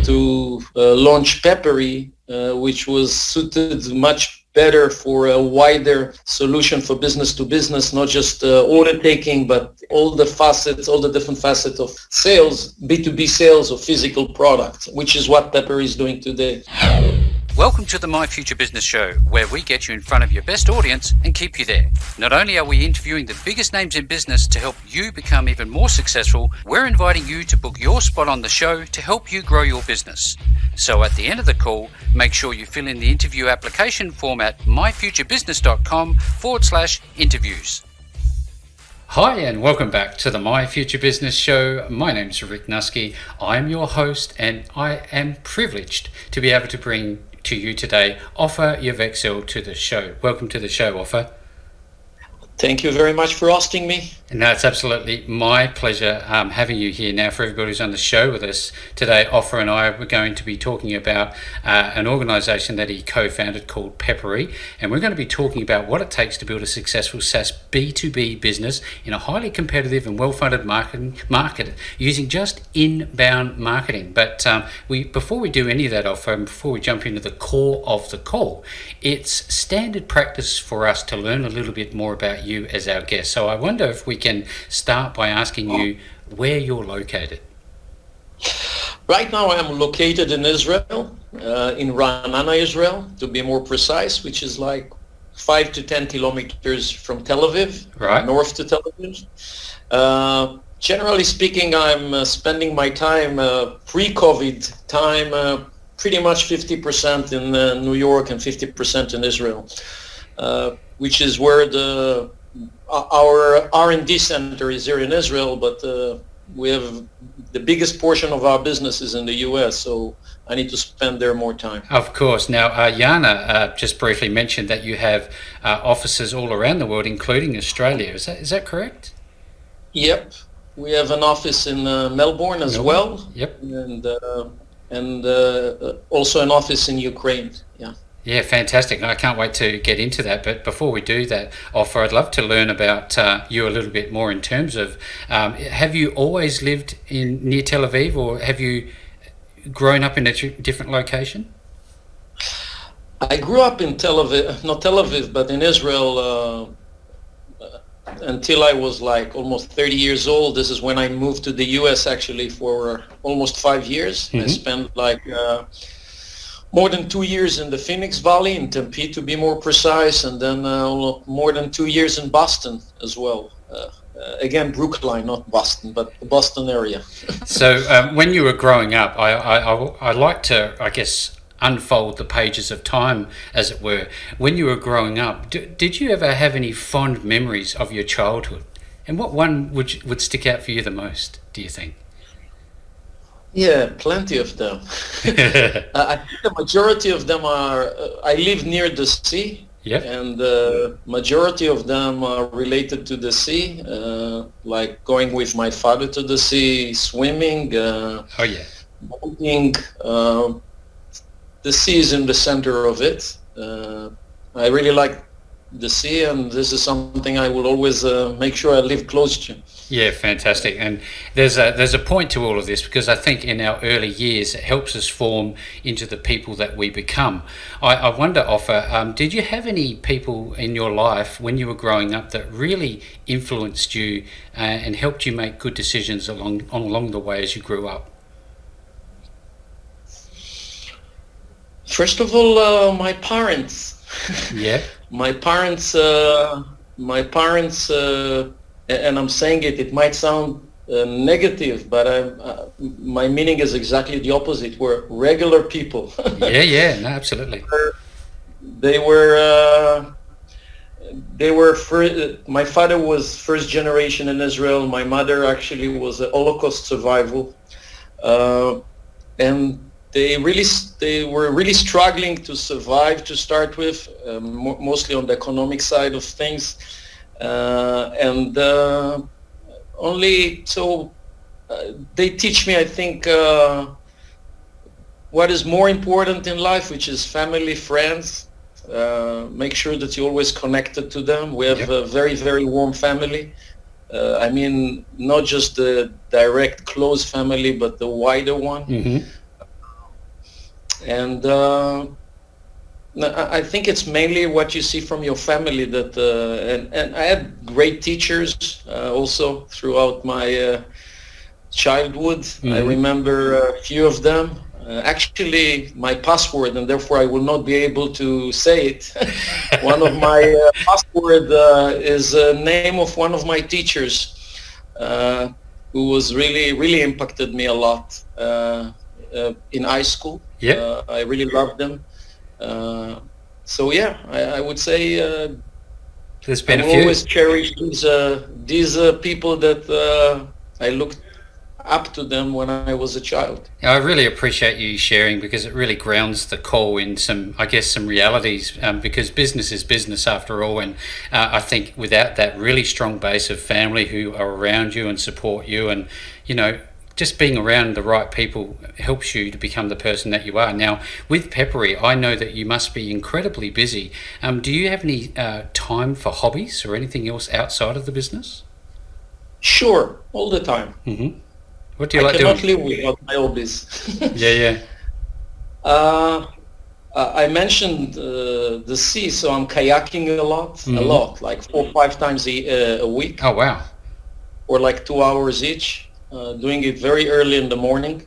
decided to launch Pepperi, which was suited much better for a wider solution for business to business, not just order taking, but all the different facets of sales, B2B sales of physical products, which is what Pepperi is doing today. Welcome to the My Future Business Show, where we get you in front of your best audience and keep you there. Not only are we interviewing the biggest names in business to help you become even more successful, we're inviting you to book your spot on the show to help you grow your business. So at the end of the call, make sure you fill in the interview application form at myfuturebusiness.com/interviews. Hi and welcome back to the My Future Business Show. My name's Rick Nuske. I'm your host and I am privileged to be able to bring to you today Ofer Yourvexel to the show. Welcome to the show, Ofer. Thank you very much for hosting me. No, it's absolutely my pleasure having you here. Now, for everybody who's on the show with us today, Ofer and I are going to be talking about an organisation that he co-founded called Pepperi, and we're going to be talking about what it takes to build a successful SaaS B2B business in a highly competitive and well-funded market using just inbound marketing. But before we do any of that, Ofer, and before we jump into the core of the call, it's standard practice for us to learn a little bit more about you as our guest. So I wonder if we can start by asking you where you're located. Right now I am located in Israel, in Ra'anana, Israel, to be more precise, which is like 5 to 10 kilometers from Tel Aviv, right, north to Tel Aviv. Generally speaking, I'm spending my time, pre-COVID time, pretty much 50% in New York and 50% in Israel, which is where our R&D center is here in Israel, but we have the biggest portion of our business is in the US, so I need to spend there more time. Of course. Now, Jana just briefly mentioned that you have offices all around the world, including Australia. Is that correct? Yep. We have an office in Melbourne as well. Yep. And also an office in Ukraine. Yeah. Yeah, fantastic. I can't wait to get into that. But before we do that, Ofer, I'd love to learn about you a little bit more in terms of, have you always lived near Tel Aviv, or have you grown up in a different location? I grew up in Tel Aviv, not Tel Aviv, but in Israel until I was like almost 30 years old. This is when I moved to the US actually for almost 5 years. Mm-hmm. I spent like more than 2 years in the Phoenix Valley, in Tempe to be more precise, and then more than 2 years in Boston as well. Again, Brookline, not Boston, but the Boston area. So when you were growing up, I like to, I guess, unfold the pages of time, as it were. When you were growing up, did you ever have any fond memories of your childhood? And what one would stick out for you the most, do you think? Yeah, plenty of them. I think the majority of them are, I live near the sea, yep, and the majority of them are related to the sea, like going with my father to the sea, swimming, boating. The sea is in the center of it. I really like the sea, and this is something I will always make sure I live close to. Yeah, fantastic. And there's a point to all of this, because I think in our early years it helps us form into the people that we become. I wonder, Ofer, did you have any people in your life when you were growing up that really influenced you and helped you make good decisions along the way as you grew up? First of all, my parents. Yeah. My parents, and I'm saying it might sound negative, but my meaning is exactly the opposite. We're regular people. Yeah, no, absolutely. They were my father was first generation in Israel. My mother actually was a Holocaust survivor, and they were really struggling to survive to start with, mostly on the economic side of things, and they teach me, I think, what is more important in life, which is family, friends. Make sure that you're always connected to them. We have a very, very warm family. I mean, not just the direct close family, but the wider one. Mm-hmm. And I think it's mainly what you see from your family that, and I had great teachers also throughout my childhood. I remember a few of them. Actually, my password, and therefore I will not be able to say it. One of my password is the name of one of my teachers, who was really impacted me a lot in high school. Yeah. I really loved them. So yeah, I would say There's been I a will few. always cherish these people that I looked up to them when I was a child. I really appreciate you sharing, because it really grounds the call in some, I guess, some realities, because business is business after all. And I think without that really strong base of family who are around you and support you, and, you know, just being around the right people helps you to become the person that you are. Now, with Pepperi, I know that you must be incredibly busy. Do you have any time for hobbies or anything else outside of the business? Sure, all the time. What do you I like cannot doing? live without my hobbies. Yeah. I mentioned the sea, so I'm kayaking a lot, like 4 or 5 times a week, Oh, wow. or like 2 hours each, doing it very early in the morning.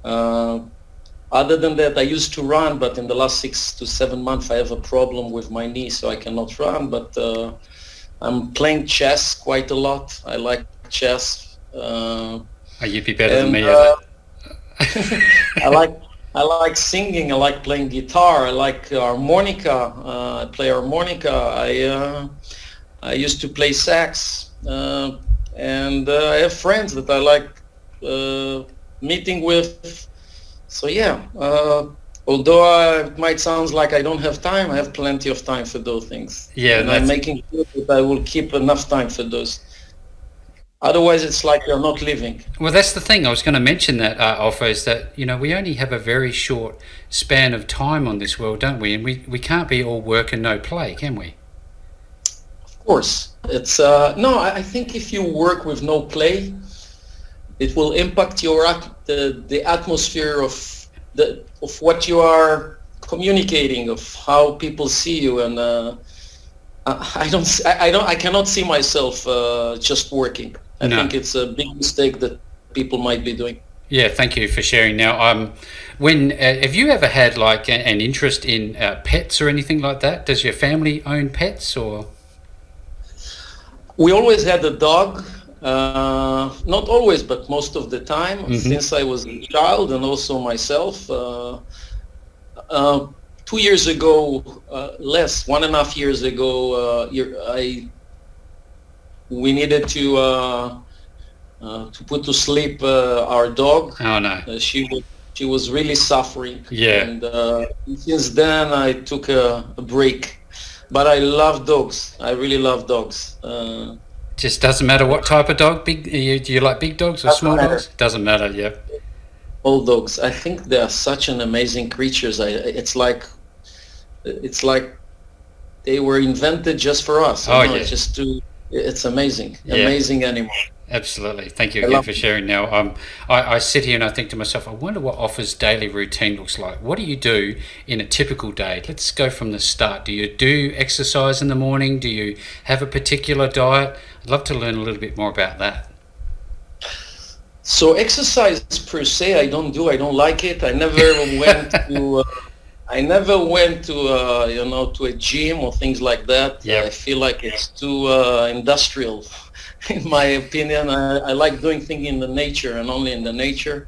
Other than that, I used to run, but in the last 6 to 7 months, I have a problem with my knee, so I cannot run. But I'm playing chess quite a lot. I like chess. Oh, you'd be better than And me at I like singing. I like playing guitar. I like harmonica. I play harmonica. I used to play sax, and I have friends that I like meeting with. So yeah, although it might sound like I don't have time, I have plenty of time for those things. Yeah, And I'm making sure that I will keep enough time for those. Otherwise, it's like you're not living. Well, that's the thing. I was going to mention that, Ofer, is that, you know, we only have a very short span of time on this world, don't we? And we can't be all work and no play, can we? Of course, it's no. I think if you work with no play, it will impact your the atmosphere of what you are communicating, of how people see you, and I cannot see myself just working. I think it's a big mistake that people might be doing. Yeah, thank you for sharing. Now, when have you ever had like an interest in pets or anything like that? Does your family own pets, or? We always had a dog. Not always, but most of the time, since I was a child, and also myself. 2 years ago, less, 1.5 years ago, we needed to put to sleep our dog. Oh no. She was really suffering. Yeah. And since then, I took a break. But I love dogs. I really love dogs. Just doesn't matter what type of dog. Do you like big dogs or small dogs? Doesn't matter. Yeah. All dogs. I think they are such an amazing creatures. It's like they were invented just for us. Oh, yeah. It's amazing. Yeah. Amazing animal. Absolutely. Thank you again for sharing. Now, I sit here and I think to myself, I wonder what Ofer's daily routine looks like. What do you do in a typical day? Let's go from the start. Do you do exercise in the morning? Do you have a particular diet? I'd love to learn a little bit more about that. So exercise per se, I don't do. I don't like it. I never went to. To a gym or things like that. Yep. I feel like it's too industrial. In my opinion, I like doing things in the nature and only in the nature.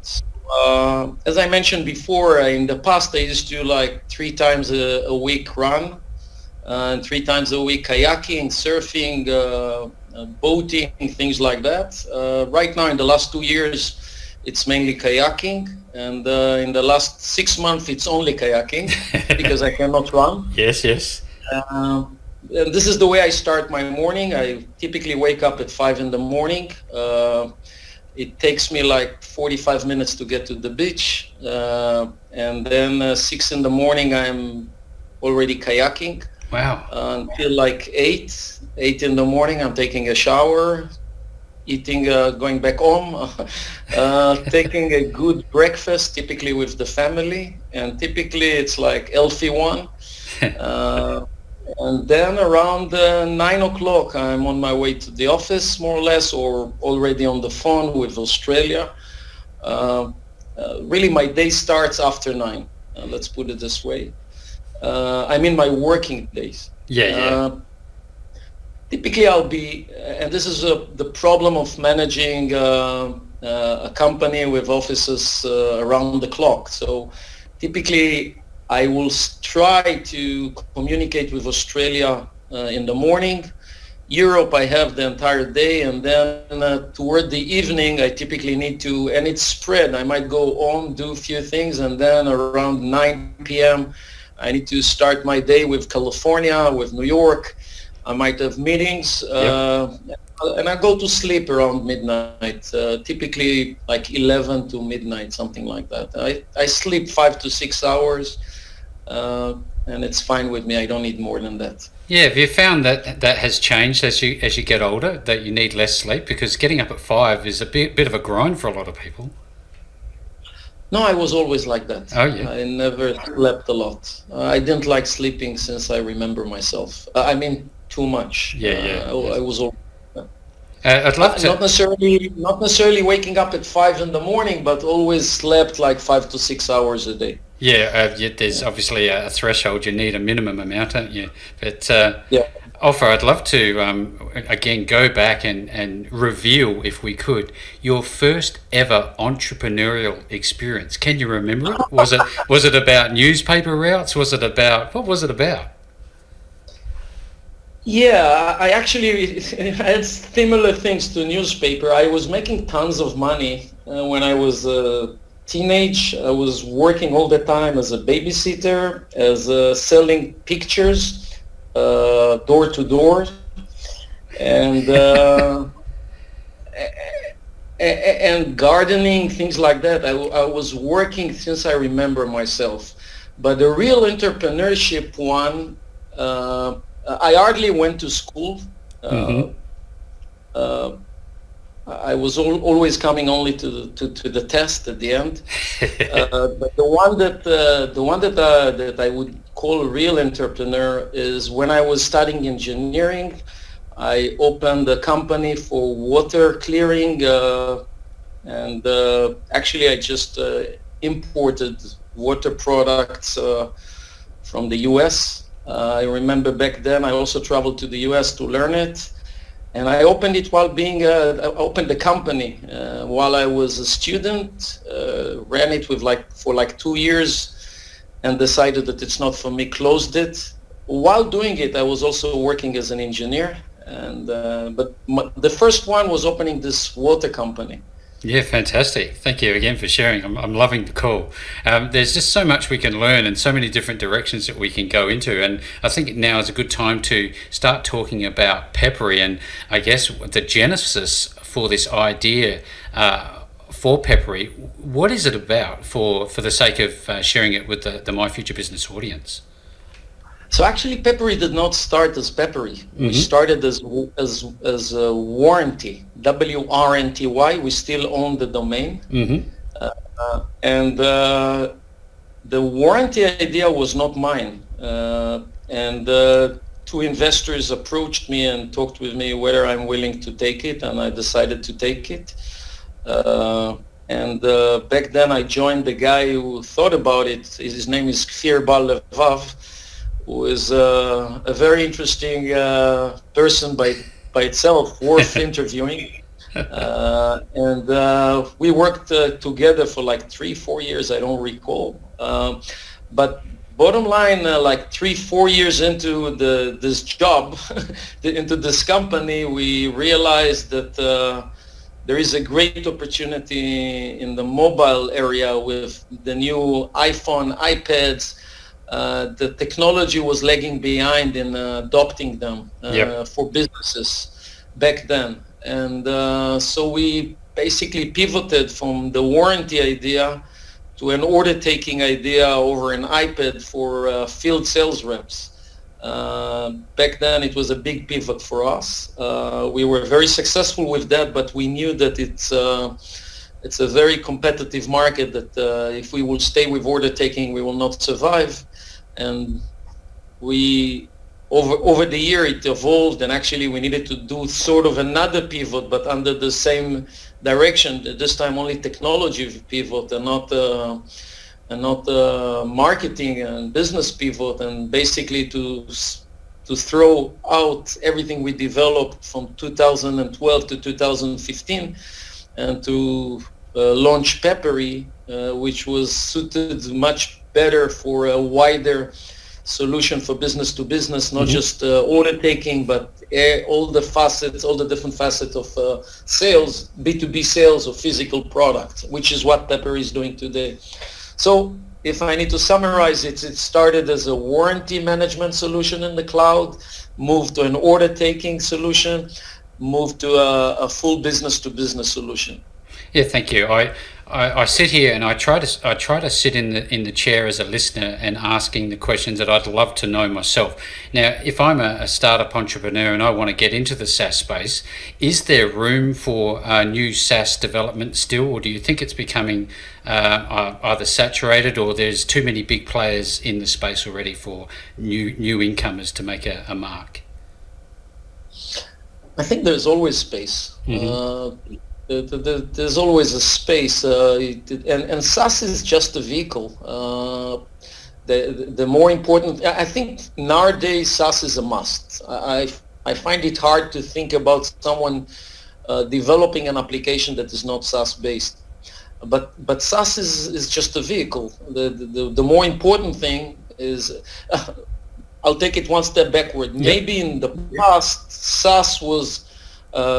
So, as I mentioned before, in the past I used to like 3 times a week run, and 3 times a week kayaking, surfing, boating, things like that. Right now, in the last 2 years, it's mainly kayaking, and in the last 6 months, it's only kayaking because I cannot run. Yes. And this is the way I start my morning. I typically wake up at 5 in the morning. It takes me like 45 minutes to get to the beach. And then 6 in the morning, I'm already kayaking. Wow. Until like 8 in the morning, I'm taking a shower, eating, going back home, taking a good breakfast, typically with the family, and typically it's like healthy one. And then around 9 o'clock, I'm on my way to the office, more or less, or already on the phone with Australia. Really, my day starts after 9. Let's put it this way. I mean, my working days. Typically, I'll be, and this is the problem of managing a company with offices around the clock. So typically, I will try to communicate with Australia in the morning. Europe, I have the entire day, and then toward the evening, I typically need to, and it's spread. I might go home, do a few things, and then around 9 p.m., I need to start my day with California, with New York. I might have meetings, and I go to sleep around midnight, typically like 11 to midnight, something like that. I sleep 5 to 6 hours, and it's fine with me. I don't need more than that. Yeah, have you found that has changed as you get older, that you need less sleep? Because getting up at 5 is a bit of a grind for a lot of people. No, I was always like that. Oh, yeah. I never slept a lot. I didn't like sleeping since I remember myself. I mean, too much. I was always... I'd love to... Not necessarily waking up at 5 in the morning, but always slept like 5 to 6 hours a day. There's obviously a threshold. You need a minimum amount, don't you? But Ofer, I'd love to again go back and reveal, if we could, your first ever entrepreneurial experience. Can you remember it? Was it about newspaper routes? What was it about? Yeah, I actually had similar things to newspaper. I was making tons of money when I was a teenage. I was working all the time as a babysitter, as selling pictures door to door, and and gardening, things like that. I was working since I remember myself. But the real entrepreneurship one, I hardly went to school. I was always coming only to the test at the end. But the one that I would call a real entrepreneur is when I was studying engineering. I opened a company for water clearing, and actually I just imported water products from the US. I remember back then I also traveled to the US to learn it. And I opened it while I opened the company while I was a student, ran it for 2 years, and decided that it's not for me, closed it. While doing it, I was also working as an engineer, and but the first one was opening this water company. Yeah, fantastic. Thank you again for sharing. I'm loving the call. There's just so much we can learn and so many different directions that we can go into. And I think now is a good time to start talking about Pepperi and I guess the genesis for this idea for Pepperi. What is it about for the sake of sharing it with the My Future Business audience? So actually, Pepperi did not start as Pepperi. We started as a warranty, WRNTY. We still own the domain, and the warranty idea was not mine. And two investors approached me and talked with me whether I'm willing to take it, and I decided to take it. And back then, I joined the guy who thought about it. His name is Kfir Bal Levav, who is a very interesting person by itself, worth interviewing. And we worked together for 3-4 years, I don't recall. But bottom line, 3-4 years into this job, into this company, we realized that there is a great opportunity in the mobile area with the new iPhone, iPads. The technology was lagging behind in adopting them for businesses back then. And so we basically pivoted from the warranty idea to an order-taking idea over an iPad for field sales reps. Back then, it was a big pivot for us. We were very successful with that, but we knew that it's a very competitive market, that if we will stay with order taking, we will not survive. And we, over the year, it evolved, and actually we needed to do sort of another pivot, but under the same direction. This time only technology pivot, and not marketing and business pivot, and basically to throw out everything we developed from 2012 to 2015, and to launch Pepperi, which was suited much better for a wider solution for business to business, not just order taking, but all the different facets of sales, B2B sales of physical products, which is what Pepperi is doing today. So if I need to summarize it, it started as a warranty management solution in the cloud, moved to an order taking solution, moved to a full business to business solution. Yeah, thank you. I sit here and I try to sit in the chair as a listener and asking the questions that I'd love to know myself. Now, if I'm a startup entrepreneur and I want to get into the SaaS space, is there room for new SaaS development still, or do you think it's becoming either saturated, or there's too many big players in the space already for new incomers to make a mark? I think there's always space. There's always a space, and SaaS is just a vehicle. The more important, I think nowadays SaaS is a must. I find it hard to think about someone developing an application that is not SaaS based. But SaaS is just a vehicle. The more important thing is, I'll take it one step backward. Maybe in the past, SaaS was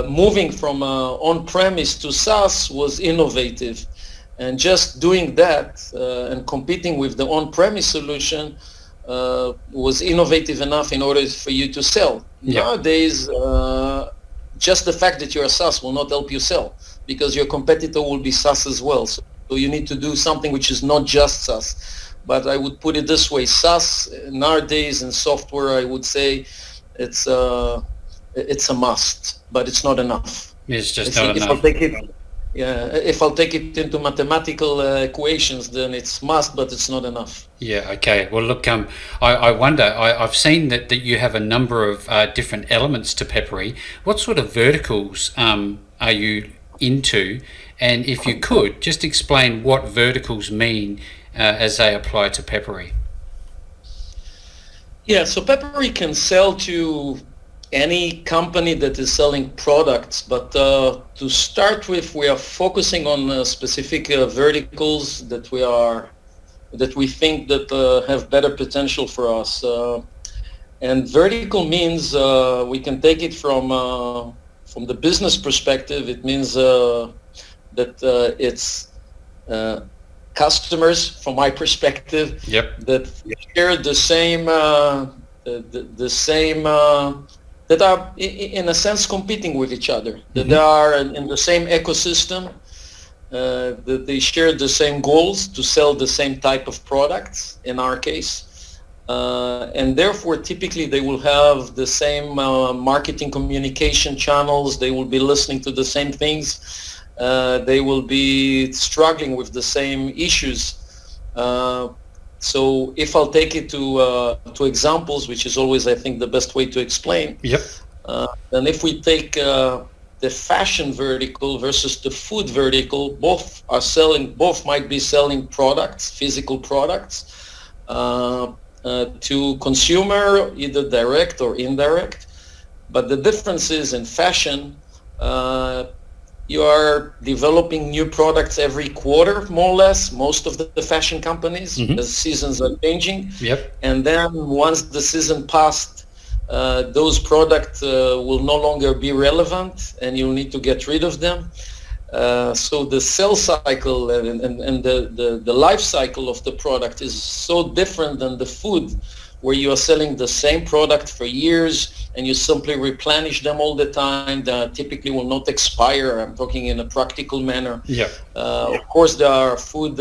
moving from on-premise to SaaS was innovative, and just doing that and competing with the on-premise solution was innovative enough in order for you to sell. Nowadays, just the fact that you're a SaaS will not help you sell, because your competitor will be SaaS as well. So you need to do something which is not just SaaS. But I would put it this way: SaaS nowadays in software, I would say it's a must, but it's not enough. It's just not enough. If I'll take it into mathematical equations, then it's must, but it's not enough. Yeah, okay. Well, look, I wonder, I've seen that you have a number of different elements to Pepperi. What sort of verticals are you into? And if you could, just explain what verticals mean as they apply to Pepperi. Yeah, so Pepperi can sell to any company that is selling products, but to start with, we are focusing on specific verticals that we think that have better potential for us. And vertical means we can take it from the business perspective. It means that it's customers, from my perspective, that share the same that are in a sense competing with each other, that they are in the same ecosystem, that they share the same goals to sell the same type of products in our case, and therefore typically they will have the same marketing communication channels, they will be listening to the same things, they will be struggling with the same issues. So if I'll take it to examples, which is always, I think, the best way to explain. Then if we take the fashion vertical versus the food vertical, both might be selling products, physical products, to consumer, either direct or indirect. But the difference is in fashion, you are developing new products every quarter, more or less, most of the fashion companies, as seasons are changing. And then once the season passed, those products will no longer be relevant and you'll need to get rid of them. So the sales cycle and the life cycle of the product is so different than the food, where you are selling the same product for years and you simply replenish them all the time. That typically will not expire. I'm talking in a practical manner. Of course, there are food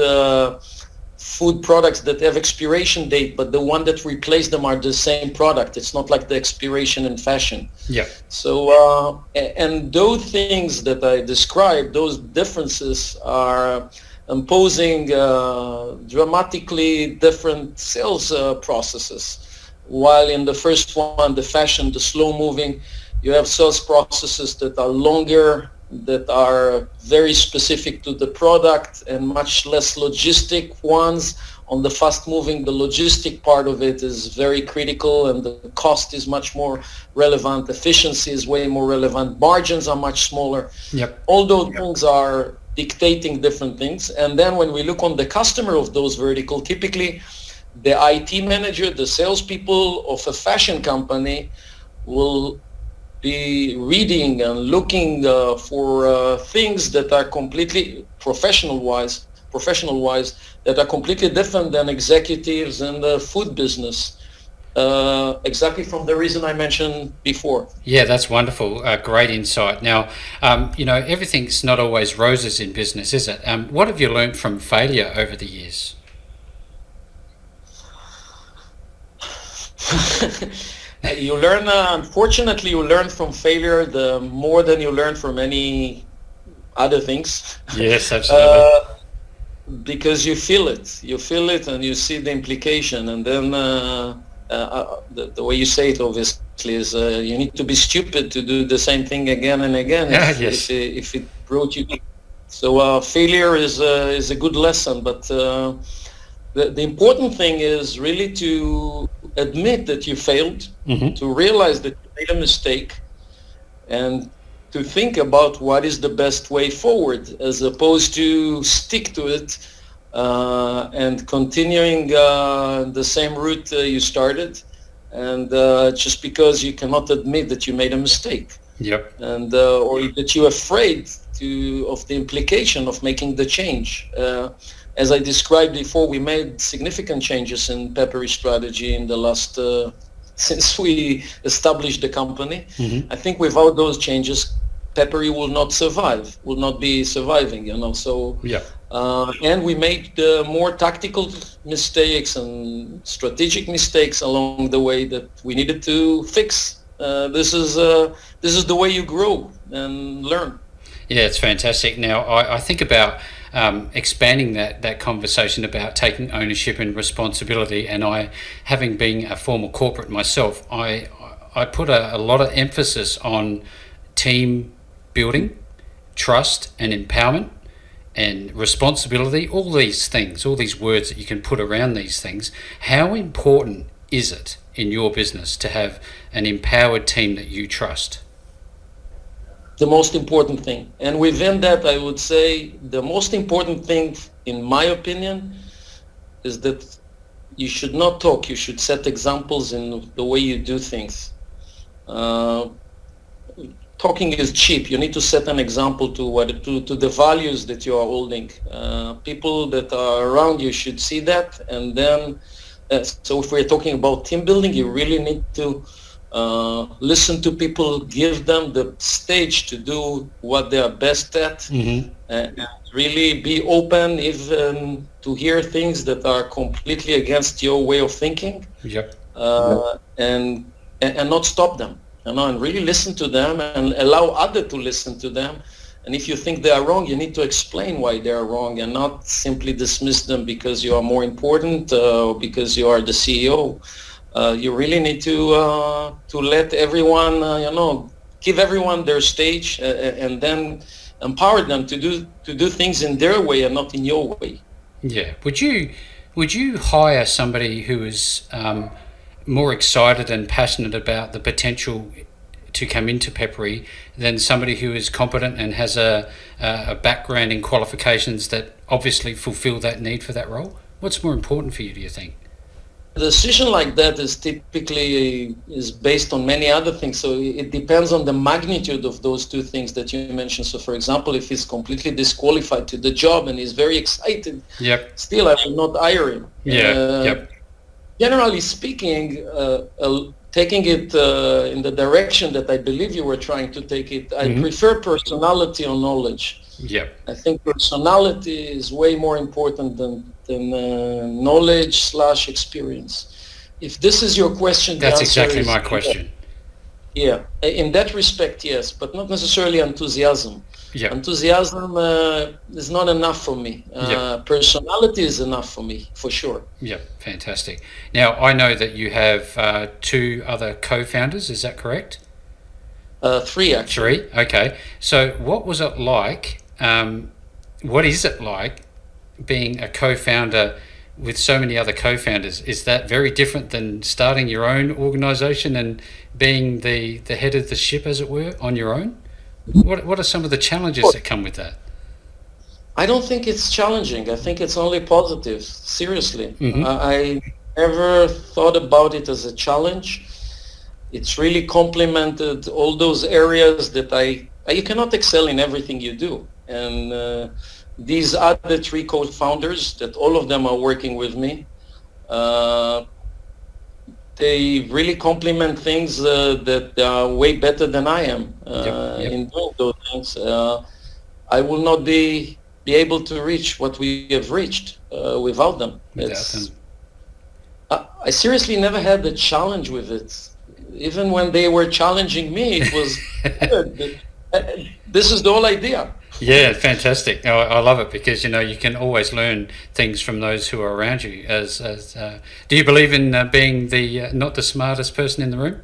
food products that have expiration date, but the one that replace them are the same product. It's not like the expiration in fashion. Yeah. So, and those things that I described, those differences are imposing dramatically different sales processes. While in the first one, the fashion, the slow moving, you have sales processes that are longer, that are very specific to the product, and much less logistic ones. On the fast moving, the logistic part of it is very critical, and the cost is much more relevant. Efficiency is way more relevant. Margins are much smaller. Yep. All those things are dictating different things. And then when we look on the customer of those vertical, typically the IT manager, the salespeople of a fashion company will be reading and looking for things that are completely professional-wise, that are completely different than executives in the food business, exactly from the reason I mentioned before. Yeah, that's wonderful. Great insight. Now, everything's not always roses in business, is it? What have you learned from failure over the years? You learn, unfortunately, you learn from failure the more than you learn from any other things. Yes, absolutely. Because you feel it and you see the implication. And then the way you say it, obviously, is you need to be stupid to do the same thing again and again Yes. if it brought you. So failure is a good lesson, but the important thing is really to admit that you failed, to realize that you made a mistake, and to think about what is the best way forward, as opposed to stick to it and continuing the same route you started, and just because you cannot admit that you made a mistake. Yep. And or that you're afraid of the implication of making the change. As I described before, we made significant changes in Pepperi strategy in the last, since we established the company. I think without those changes, Pepperi will not be surviving, so. Yeah. And we made more tactical mistakes and strategic mistakes along the way that we needed to fix. This is the way you grow and learn. Yeah, it's fantastic. Now, I think about expanding that conversation about taking ownership and responsibility, and I, having been a former corporate myself, I put a lot of emphasis on team building, trust and empowerment and responsibility, all these things, all these words that you can put around these things. How important is it in your business to have an empowered team that you trust? The most important thing. And within that, I would say the most important thing, in my opinion, is that you should not talk. You should set examples in the way you do things. Talking is cheap. You need to set an example to the values that you are holding. People that are around you should see that. And then, so if we're talking about team building, you really need to listen to people, give them the stage to do what they are best at, and really be open even to hear things that are completely against your way of thinking. Yep. And not stop them, and really listen to them and allow others to listen to them. And if you think they are wrong, you need to explain why they are wrong, and not simply dismiss them because you are more important or because you are the CEO. You really need to let everyone, give everyone their stage, and then empower them to do things in their way and not in your way. Yeah. Would you hire somebody who is more excited and passionate about the potential to come into Pepperi than somebody who is competent and has a background in qualifications that obviously fulfill that need for that role? What's more important for you, do you think? A decision like that is typically based on many other things. So it depends on the magnitude of those two things that you mentioned. So for example, if he's completely disqualified to the job and he's very excited, still I will not hire him. Generally speaking, taking it in the direction that I believe you were trying to take it, I prefer personality or knowledge. Yep. I think personality is way more important than than knowledge/experience. If this is your question, That's exactly my question. Yeah, in that respect, yes, but not necessarily enthusiasm. Yep. Enthusiasm is not enough for me. Personality is enough for me, for sure. Yep, fantastic. Now, I know that you have 2 other co-founders, is that correct? 3, actually. 3? Okay. So what was it like, what is it like being a co-founder with so many other co-founders? Is that very different than starting your own organization and being the head of the ship, as it were, on your own? What are some of the challenges that come with that? I don't think it's challenging. I think it's only positive, seriously. Mm-hmm. I never thought about it as a challenge. It's really complemented all those areas that you cannot excel in everything you do. And these other 3 co-founders, that all of them are working with me, they really complement things that are way better than I am in doing those things. I will not be able to reach what we have reached without them. I seriously never had a challenge with it. Even when they were challenging me, it was good. This is the whole idea. Yeah, fantastic. I love it because you can always learn things from those who are around you. Do you believe in being the not the smartest person in the room?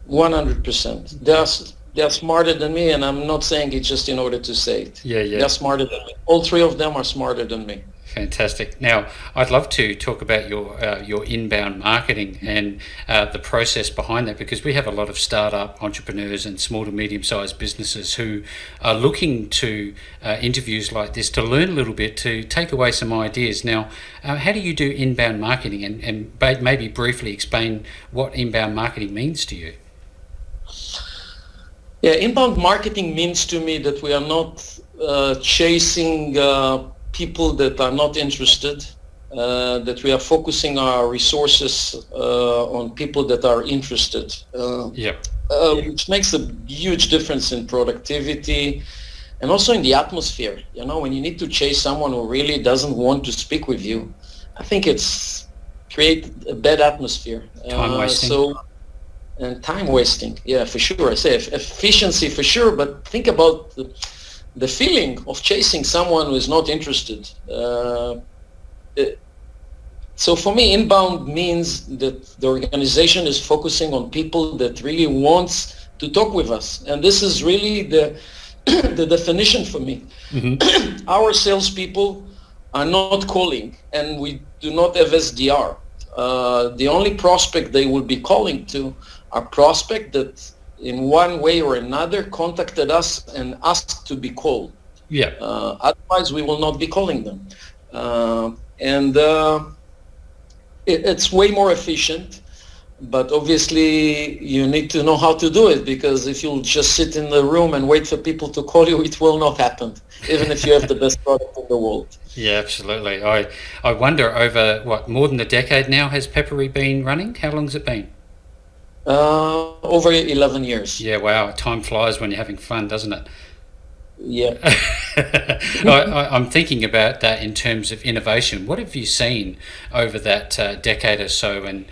100%. They're smarter than me, and I'm not saying it just in order to say it. Yeah. They're smarter than me. All 3 of them are smarter than me. Fantastic. Now, I'd love to talk about your inbound marketing and the process behind that, because we have a lot of startup entrepreneurs and small to medium-sized businesses who are looking to interviews like this to learn a little bit, to take away some ideas. Now, how do you do inbound marketing, and maybe briefly explain what inbound marketing means to you? Yeah, inbound marketing means to me that we are not chasing people that are not interested, that we are focusing our resources on people that are interested, which makes a huge difference in productivity and also in the atmosphere. When you need to chase someone who really doesn't want to speak with you, I think it's create a bad atmosphere. Time wasting. And time wasting, yeah, for sure. I say efficiency for sure, but think about the feeling of chasing someone who is not interested. So for me, inbound means that the organization is focusing on people that really wants to talk with us. And this is really the definition for me. Mm-hmm. Our salespeople are not calling, and we do not have SDR. The only prospect they will be calling to are prospect that in one way or another contacted us and asked to be called. Yeah. Otherwise, we will not be calling them. It's way more efficient, but obviously you need to know how to do it, because if you'll just sit in the room and wait for people to call you, it will not happen, even if you have the best product in the world. Yeah, absolutely. I wonder, over more than a decade now has Pepperi been running? How long has it been? Over 11 years. Yeah, wow. Time flies when you're having fun, doesn't it? Yeah. I'm thinking about that in terms of innovation. What have you seen over that decade or so, and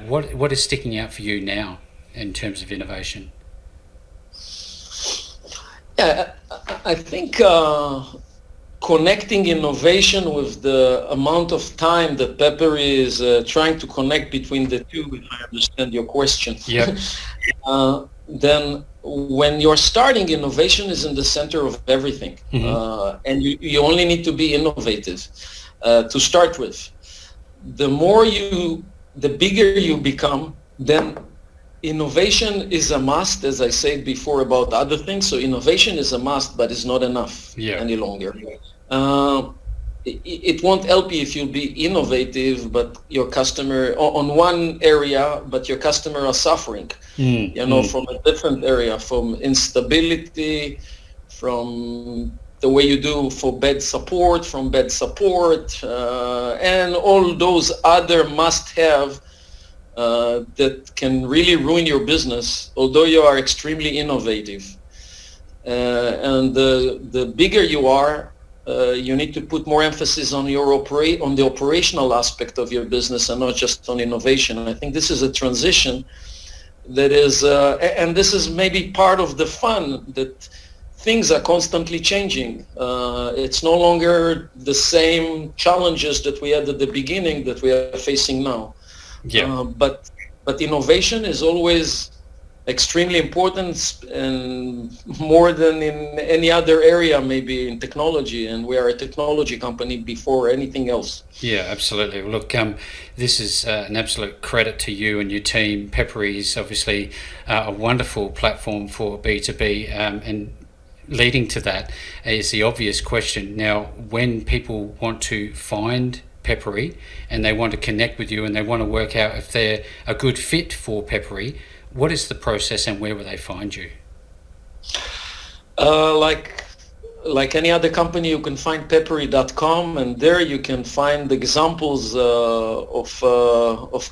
what is sticking out for you now in terms of innovation? Yeah, I think connecting innovation with the amount of time that Pepperi is trying to connect between the two, if I understand your question. Yeah. Then when you're starting, innovation is in the center of everything. Mm-hmm. And you only need to be innovative to start with. The bigger you become, then innovation is a must, as I said before about other things. So innovation is a must, but it's not enough any longer. It won't help you if you'll be innovative, but your customer on one area, but your customer are suffering, from a different area, from instability, from the way you do for bad support, and all those other must-have that can really ruin your business, although you are extremely innovative. And the bigger you are, you need to put more emphasis on on the operational aspect of your business and not just on innovation. I think this is a transition that is, and this is maybe part of the fun, that things are constantly changing. It's no longer the same challenges that we had at the beginning that we are facing now. Yeah. But innovation is always extremely important, and more than in any other area, maybe in technology, and we are a technology company before anything else. Yeah, absolutely. Well, look, this is an absolute credit to you and your team. Pepperi is obviously a wonderful platform for B2B, and leading to that is the obvious question. Now, when people want to find Pepperi and they want to connect with you and they want to work out if they're a good fit for Pepperi, what is the process and where will they find you? Like any other company, you can find pepperi.com, and there you can find examples of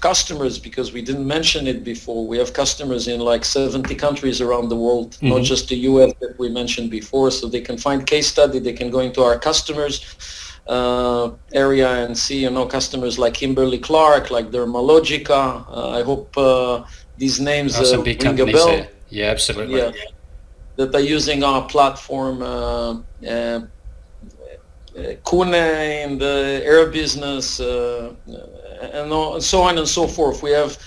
customers, because we didn't mention it before. We have customers in like 70 countries around the world, not just the US that we mentioned before. So they can find case study, they can go into our customers area and see, customers like Kimberly-Clark, like Dermalogica. I hope these names some big ring a companies bell. there. Yeah, absolutely. Yeah, that are using our platform. Kune in the air business, and so on and so forth. We have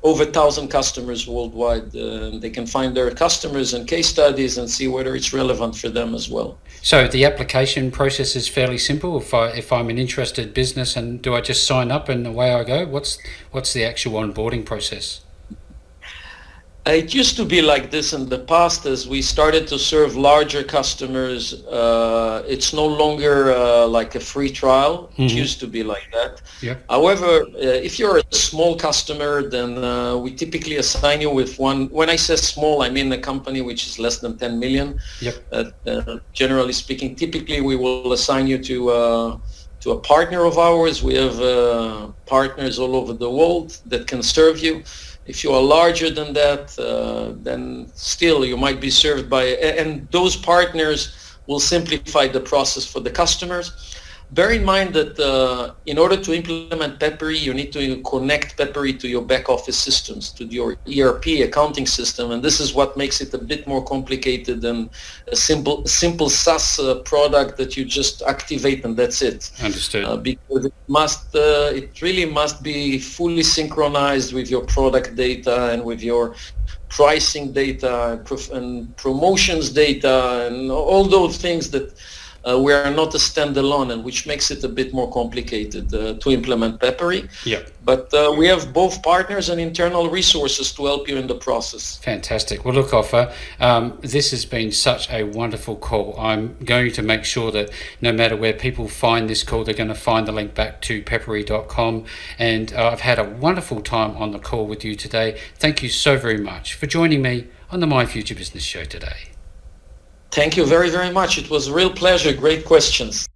over 1,000 customers worldwide. They can find their customers and case studies and see whether it's relevant for them as well. So the application process is fairly simple. If I'm an interested business, and do I just sign up and away I go? What's the actual onboarding process? It used to be like this in the past. As we started to serve larger customers, it's no longer like a free trial. It used to be like that. Yep. However, if you're a small customer, then we typically assign you with one. When I say small, I mean a company which is less than 10 million. Yep. Generally speaking, typically we will assign you to a partner of ours. We have partners all over the world that can serve you. If you are larger than that, then still you might be served by, and those partners will simplify the process for the customers. Bear in mind that in order to implement Pepperi, you need to connect Pepperi to your back office systems, to your ERP accounting system, and this is what makes it a bit more complicated than a simple SaaS product that you just activate and that's it. Understood. Because it really must be fully synchronized with your product data and with your pricing data and promotions data and all those things that we are not a standalone, and which makes it a bit more complicated to implement Pepperi. Yeah. But we have both partners and internal resources to help you in the process. Fantastic. Well, look, Ofer, this has been such a wonderful call. I'm going to make sure that no matter where people find this call, they're going to find the link back to pepperi.com. And I've had a wonderful time on the call with you today. Thank you so very much for joining me on the My Future Business show today. Thank you very, very much. It was a real pleasure. Great questions.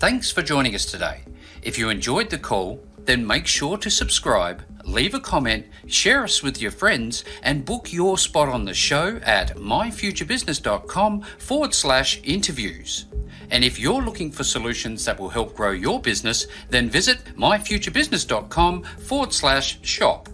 Thanks for joining us today. If you enjoyed the call, then make sure to subscribe, leave a comment, share us with your friends, and book your spot on the show at myfuturebusiness.com/interviews. And if you're looking for solutions that will help grow your business, then visit myfuturebusiness.com/shop.